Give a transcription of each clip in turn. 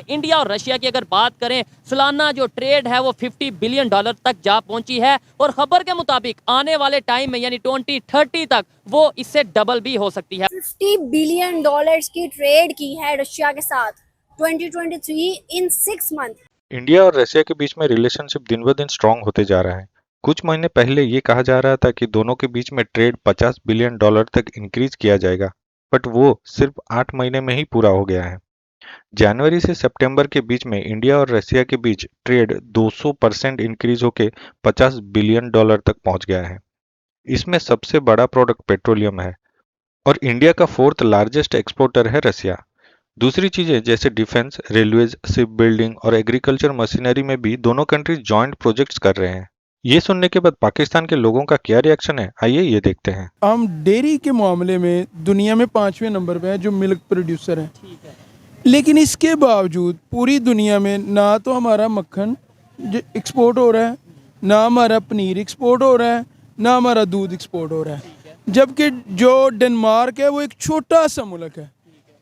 India और Russia की अगर बात करें, सालाना जो ट्रेड है वो $50 बिलियन तक जा पहुंची है और खबर के मुताबिक आने वाले टाइम में यानी 2030 तक वो इससे डबल भी हो सकती है। $50 बिलियन की ट्रेड की है रशिया के साथ 2023 इन 6 मंथ। इंडिया और रशिया के बीच में रिलेशनशिप दिन ब दिन स्ट्रांग होते जा रहा है। कुछ महीने पहले ये कहा जा रहा था कि दोनों के बीच में ट्रेड $50 बिलियन तक इंक्रीज किया जाएगा, बट वो सिर्फ 8 महीने में ही पूरा हो गया है। जनवरी से सितंबर के बीच में इंडिया और रशिया के बीच ट्रेड 200% इंक्रीज होकर $50 बिलियन तक पहुंच गया है। इसमें सबसे बड़ा प्रोडक्ट पेट्रोलियम है और इंडिया का 4th लार्जेस्ट एक्सपोर्टर है रशिया। दूसरी चीजें जैसे डिफेंस, रेलवेज, शिप बिल्डिंग और एग्रीकल्चर मशीनरी में भी दोनों कंट्रीज जॉइंट प्रोजेक्ट्स कर रहे हैं। ये सुनने के बाद पाकिस्तान के लोगों का क्या रिएक्शन है, आइए ये देखते हैं। हम डेयरी के मामले में दुनिया में 5वें नंबर पे हैं जो मिल्क प्रोड्यूसर हैं, लेकिन इसके बावजूद पूरी दुनिया में ना तो हमारा मक्खन एक्सपोर्ट हो रहा है, ना हमारा पनीर एक्सपोर्ट हो रहा है, ना हमारा दूध एक्सपोर्ट हो रहा है। जबकि जो डेनमार्क है वो एक छोटा सा मुल्क है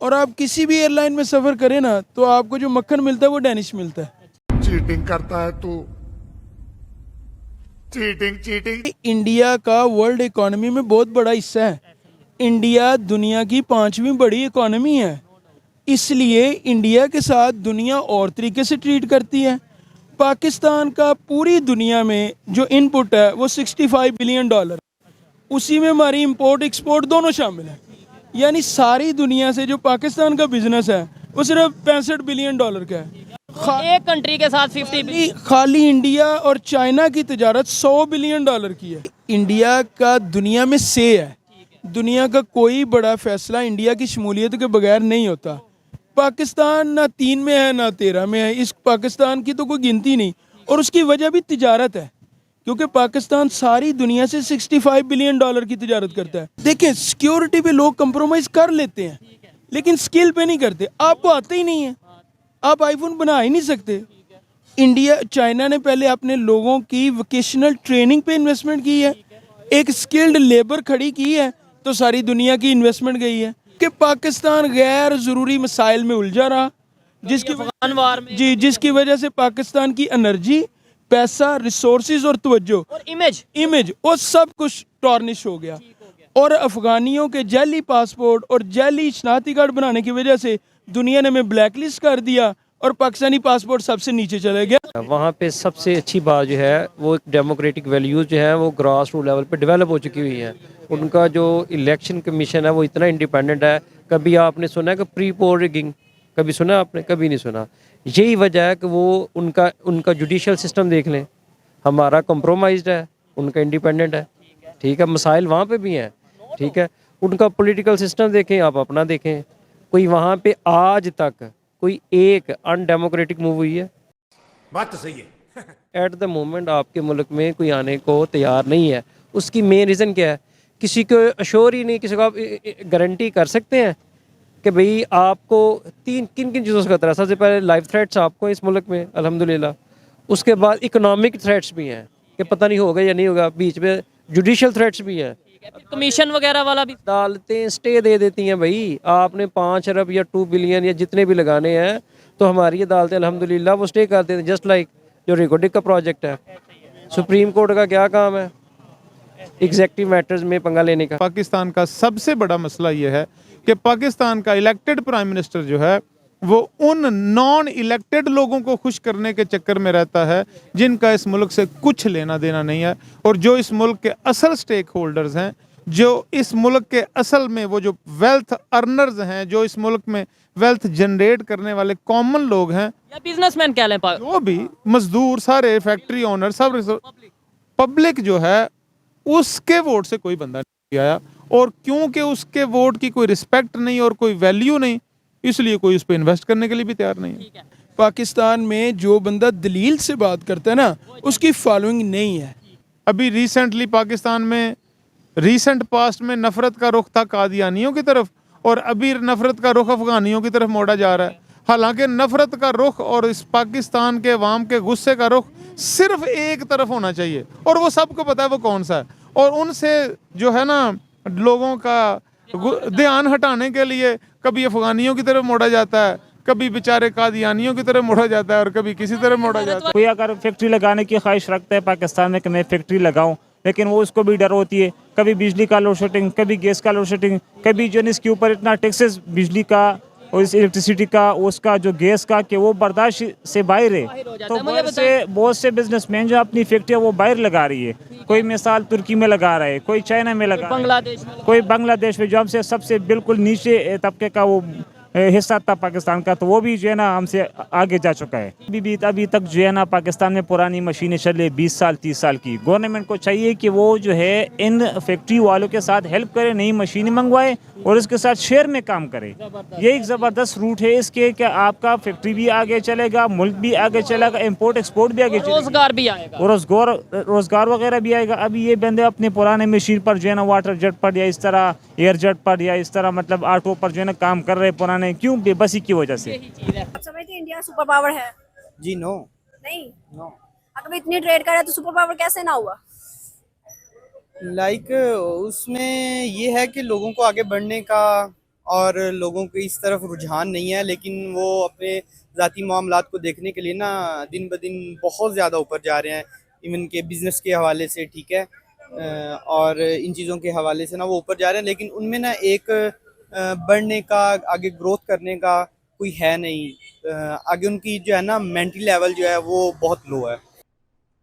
और आप किसी भी एयरलाइन में सफ़र करें ना तो आपको जो मक्खन मिलता है वो डेनिश मिलता है। चीटिंग करता है तू, चीटिंग। इंडिया का वर्ल्ड इकोनॉमी में बहुत बड़ा हिस्सा है। इंडिया दुनिया की 5वीं बड़ी इकोनॉमी है, इसलिए इंडिया के साथ दुनिया और तरीके से ट्रीट करती है। पाकिस्तान का पूरी दुनिया में जो इनपुट है वो $65 बिलियन, उसी में हमारी इंपोर्ट एक्सपोर्ट दोनों शामिल है। यानी सारी दुनिया से जो पाकिस्तान का बिजनेस है वो सिर्फ $65 बिलियन का है। एक कंट्री के साथ 50 बिलियन। खाली इंडिया और चाइना की तजारत $100 बिलियन की है। इंडिया का दुनिया में से है, दुनिया का कोई बड़ा फैसला इंडिया की शमूलियत के बगैर नहीं होता। पाकिस्तान ना 3 में है ना 13 में है, इस पाकिस्तान की तो कोई गिनती नहीं, और उसकी वजह भी तिजारत है, क्योंकि पाकिस्तान सारी दुनिया से $65 बिलियन की तिजारत करता है। देखें, सिक्योरिटी पे लोग कंप्रोमाइज कर लेते हैं, लेकिन स्किल पे नहीं करते। आपको आते ही नहीं है, आप आईफोन बना ही नहीं सकते। चाइना ने पहले अपने लोगों की वोकेशनल ट्रेनिंग पे इन्वेस्टमेंट की है, एक स्किल्ड लेबर खड़ी की है, तो सारी दुनिया की इन्वेस्टमेंट गई है। कि पाकिस्तान गैर ज़रूरी मसाइल में उलझा रहा, जिसकी वजह से पाकिस्तान की एनर्जी, पैसा, रिसोर्सेज और तवज्जो और इमेज वो सब कुछ टॉर्निश हो गया। और अफगानियों के जैली पासपोर्ट और जैली शनाख्ती कार्ड बनाने की वजह से दुनिया ने हमें ब्लैक लिस्ट कर दिया और पाकिस्तानी पासपोर्ट सबसे नीचे चले गया। वहाँ पे सबसे अच्छी बात जो है वो डेमोक्रेटिक वैल्यूज़ जो है वो ग्रास रूट लेवल पे डेवलप हो चुकी हुई है। उनका जो इलेक्शन कमीशन है वो इतना इंडिपेंडेंट है। कभी आपने सुना है कि प्री पोल रिगिंग, कभी सुना आपने? कभी नहीं सुना। यही वजह है कि वो उनका जुडिशल सिस्टम देख लें, हमारा कंप्रोमाइज्ड है, उनका इंडिपेंडेंट है। ठीक है, मसाइल वहाँ पे भी हैं। ठीक है, उनका पॉलिटिकल सिस्टम देखें, आप अपना देखें, कोई वहाँ पे आज तक कोई एक अनडेमोक्रेटिक मूव हुई है? बात तो सही है। एट द मोमेंट आपके मुल्क में कोई आने को तैयार नहीं है। उसकी मेन रीज़न क्या है? किसी को अश्योर ही नहीं, किसी को आप गारंटी कर सकते हैं कि भाई आपको किन किन चीज़ों से खतरा है? सबसे पहले लाइफ थ्रेट्स आपको इस मुल्क में अल्हम्दुलिल्लाह, उसके बाद इकोनॉमिक थ्रेट्स भी हैं कि पता नहीं होगा या नहीं होगा, बीच में जुडिशल थ्रेट्स भी हैं, कमीशन वगैरह वाला भी। अदालतें स्टे दे देती हैं। भाई आपने 5 अरब या 2 बिलियन या जितने भी लगाने हैं तो हमारी अदालतें अल्हम्दुलिल्लाह वो स्टे कर देते हैं। जस्ट लाइक जो रिकॉर्डिंग का प्रोजेक्ट है, सुप्रीम कोर्ट का क्या काम है? एग्जेक्टिव मैटर्स में पंगा लेने का। पाकिस्तान का सबसे बड़ा मसला ये है कि पाकिस्तान का इलेक्टेड प्राइम मिनिस्टर जो है वो उन नॉन इलेक्टेड लोगों को खुश करने के चक्कर में रहता है जिनका इस मुल्क से कुछ लेना देना नहीं है, और जो इस मुल्क के असल स्टेक होल्डर्स हैं, जो इस मुल्क के असल में वो जो वेल्थ अर्नर्स हैं, जो इस मुल्क में वेल्थ जनरेट करने वाले कॉमन लोग हैं या बिजनेसमैन कह लें, जो भी मजदूर, सारे फैक्ट्री ओनर, सब पब्लिक जो है उसके वोट से कोई बंदा नहीं आया। और क्योंकि उसके वोट की कोई रिस्पेक्ट नहीं और कोई वैल्यू नहीं, इसलिए कोई उस पर इन्वेस्ट करने के लिए भी तैयार नहीं है। पाकिस्तान में जो बंदा दलील से बात करता है ना, उसकी फॉलोइंग नहीं है। अभी रिसेंटली पाकिस्तान में रिसेंट पास्ट में नफरत का रुख था कादियानियों की तरफ, और अभी नफरत का रुख अफगानियों की तरफ मोड़ा जा रहा है। हालांकि नफरत का रुख और इस पाकिस्तान के अवाम के गुस्से का रुख सिर्फ एक तरफ होना चाहिए, और वो सबको पता है वो कौन सा है। और उनसे जो है ना लोगों का ध्यान हटाने के लिए कभी अफगानियों की तरफ मोड़ा जाता है, कभी बेचारे कादियानियों की तरह मोड़ा जाता है और कभी किसी तरह मोड़ा जाता है। कोई अगर फैक्ट्री लगाने की ख्वाहिश रखता है पाकिस्तान में कि मैं फैक्ट्री लगाऊं, लेकिन वो उसको भी डर होती है, कभी बिजली का लोड शेडिंग, कभी गैस का लोड शेडिंग, कभी जो है इसके ऊपर इतना टैक्सेस बिजली का और इस इलेक्ट्रिसिटी का, उसका जो गैस का, कि वो बर्दाश्त से बाहर है। तो बहुत से बिजनेसमैन जो अपनी फैक्ट्रियाँ वो बाहर लगा रही है। कोई मिसाल तुर्की में लगा रहा है, कोई चाइना में लगा रहा है, बांग्लादेश में कोई बांग्लादेश में, जो हमसे सबसे बिल्कुल नीचे तबके का वो हिस्सा था पाकिस्तान का, तो वो भी जो है ना हमसे आगे जा चुका है। अभी तक जो है ना पाकिस्तान में पुरानी मशीनें चले 20 साल 30 साल की। गवर्नमेंट को चाहिए कि वो जो है इन फैक्ट्री वालों के साथ हेल्प करे, नई मशीनें मंगवाए और इसके साथ शेयर में काम करे। ये एक ज़बरदस्त रूट है इसके कि आपका फैक्ट्री भी आगे चलेगा, मुल्क भी आगे चलेगा, इम्पोर्ट एक्सपोर्ट भी आगे चलेगा, रोजगार भी आएगा, और रोजगार वगैरह भी आएगा। अभी ये बंदे अपने पुराने मशीन पर जो है ना वाटर जेट पर या इस तरह एयर जेट पर या इस तरह मतलब ऑटो पर जो है ना काम कर रहे पुराने, क्यों? बेबसी की वजह से। आप समझते हैं इंडिया सुपर पावर है? जी नो। नहीं, अगर इतनी ट्रेड कर रहा है तो सुपर पावर कैसे ना हुआ? लाइक उसमें ये है कि लोगों को आगे बढ़ने का और लोगों को इस तरफ रुझान नहीं है, लेकिन वो अपने ज़ाती मामलात को देखने के लिए ना दिन ब दिन बहुत ज़्यादा ऊपर जा रहे हैं, इवन के बिज़नेस के हवाले से, ठीक है, और इन चीज़ों के हवाले से ना वो ऊपर जा रहे हैं, लेकिन उनमें ना एक बढ़ने का, आगे ग्रोथ करने का कोई है नहीं। आगे उनकी जो है ना मेंटल लेवल जो है वो बहुत लो है।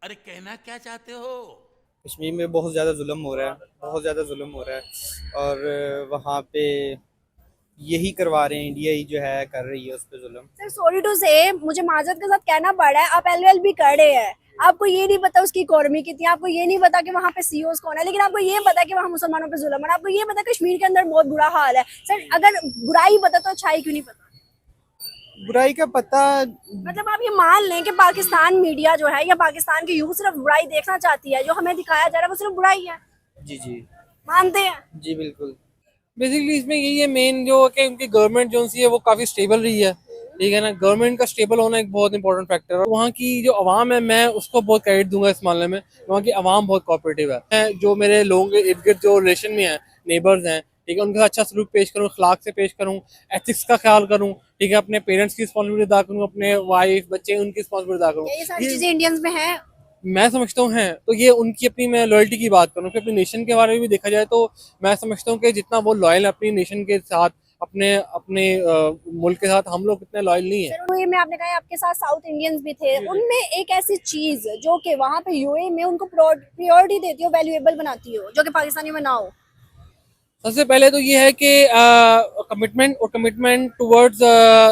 अरे कहना क्या चाहते हो? कश्मीर में बहुत ज़्यादा जुल्म हो रहा है, बहुत ज़्यादा जुल्म हो रहा है, और वहाँ पे यही करवा रहे हैं, इंडिया ही जो है कर रही है उस पर जुल्म। सर सॉरी टू से, मुझे माजरत के साथ कहना पड़ रहा है, आप एलएलबी कर रहे हैं, आपको ये नहीं पता उसकी इकोनॉमी कितनी है, आपको ये नहीं पता कि वहाँ पे सीईओस कौन है, लेकिन आपको ये पता है कि वहाँ मुसलमानों पे जुल्म है, आपको ये पता है कश्मीर के अंदर बहुत बुरा हाल है। सर अगर बुराई पता तो अच्छाई क्यों नहीं पता? बुराई का पता, मतलब आप ये मान लें कि पाकिस्तान मीडिया जो है या पाकिस्तान की यूथ सिर्फ बुराई देखना चाहती है, जो हमें दिखाया जा रहा है वो सिर्फ बुराई है। जी जी मानते हैं? जी बिल्कुल। बेसिकली इसमें यही है मेन, जो कि उनकी गवर्नमेंट जो सी है वो काफ़ी स्टेबल रही है, ठीक है ना। गवर्नमेंट का स्टेबल होना एक बहुत इंपॉर्टेंट फैक्टर है। वहाँ की जो आवाम है, मैं उसको बहुत क्रेडिट दूंगा इस मामले में। वहाँ की आवाम बहुत कोऑपरेटिव है। जो मेरे लोगों के इर्द गिर्द जो रिलेशन में है, नेबर्स हैं, ठीक है, उनके साथ अच्छा सलूक पेश करूँ, अखलाक से पेश करूँ, एथिक्स का ख्याल करूँ, ठीक है, अपने पेरेंट्स की रिस्पॉन्सिबिलिटी अदा करूँ, अपने वाइफ बच्चे उनकी रिस्पॉन्सिबिलिटी अदा करूँ। ये सारी चीजें इंडियंस में है, मैं समझता हूँ हैं। तो ये उनकी अपनी, मैं लॉयल्टी की बात करूँ, फिर अपनी नेशन के बारे में भी देखा जाए तो मैं समझता हूँ कि जितना वो लॉयल है अपनी नेशन के साथ, अपने अपने मुल्क के साथ, हम लोग इतने लॉयल नहीं है। यूएई में आपने कहा आपके साथ साउथ इंडियंस भी थे, उनमें एक ऐसी चीज जो कि वहाँ पे यूएई में उनको प्रायोरिटी देती हो, वैल्यूएबल बनाती हो, जो कि पाकिस्तानियों में ना हो? सबसे पहले तो ये है कि कमिटमेंट टुवर्ड्स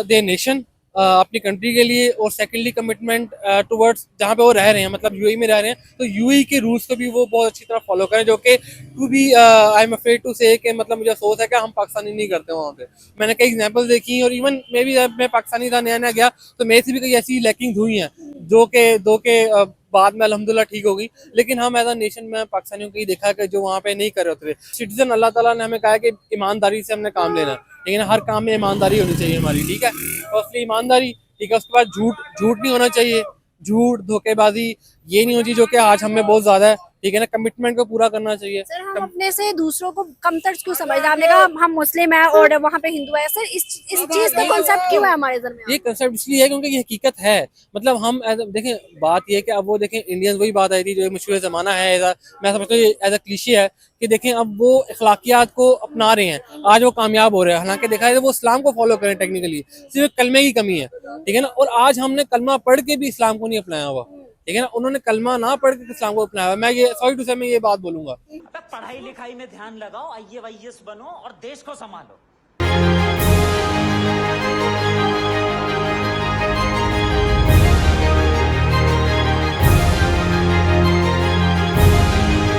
द नेशन, अपनी कंट्री के लिए, और सेकेंडली कमिटमेंट टुवर्ड्स जहाँ पे वो रह रहे हैं, मतलब यूएई में रह रहे हैं, तो यूएई के रूल्स को भी वो बहुत अच्छी तरह फॉलो करें, जो कि to be I am afraid to say कि मतलब मुझे अफसोस है कि हम पाकिस्तानी नहीं करते वहाँ पे। मैंने कई एग्जांपल्स देखी, और इवन मैं भी, जब मैं पाकिस्तानी था नया नया गया तो मेरे से भी कई ऐसी लैकिंग हुई हैं जो के बाद में अल्हम्दुलिल्लाह ठीक हो गई। लेकिन हम एज अ नेशन में पाकिस्तानियों को ही देखा कि जो वहाँ पे नहीं कर रहे होते। सिटीजन, अल्लाह ताला ने हमें कहा है कि ईमानदारी से हमने काम लेना है, लेकिन हर काम में ईमानदारी होनी चाहिए हमारी, ठीक है। फर्स्टली ईमानदारी, ठीक है, उसके बाद झूठ नहीं होना चाहिए, झूठ धोखेबाजी ये नहीं होनी चाहिए, जो कि आज हमें बहुत ज्यादा है, ठीक है ना। कमिटमेंट को पूरा करना चाहिए। सर हम अपने से दूसरों को कमतर क्यों समझते हैं? आपने कहा हम मुस्लिम हैं और वहाँ पे हिंदू है, सर इस चीज का कॉन्सेप्ट क्यों है हमारे इधर में? ये कंसेप्ट इसलिए है क्योंकि ये हकीकत है। मतलब हम देखें, बात ये है कि अब वो देखें, इंडियंस वही बात आई थी जो मशहूर ज़माना है, मैं समझता हूँ एज अ क्लीशे है कि देखें अब वो अखलाकियात को अपना रहे हैं, आज वो कामयाब हो रहे हैं। हालांकि देखा जाए वो इस्लाम को फॉलो करें, टेक्निकली सिर्फ कलमे की कमी है, ठीक है ना। और आज हमने कलमा पढ़ के भी इस्लाम को नहीं अपनाया हुआ, ठीक है ना। उन्होंने कलमा ना पढ़ के इस्लाम को अपनाया। मैं ये सॉरी टू से मैं ये बात बोलूंगा, पढ़ाई लिखाई में ध्यान लगाओ, IAS बनो और देश को संभालो।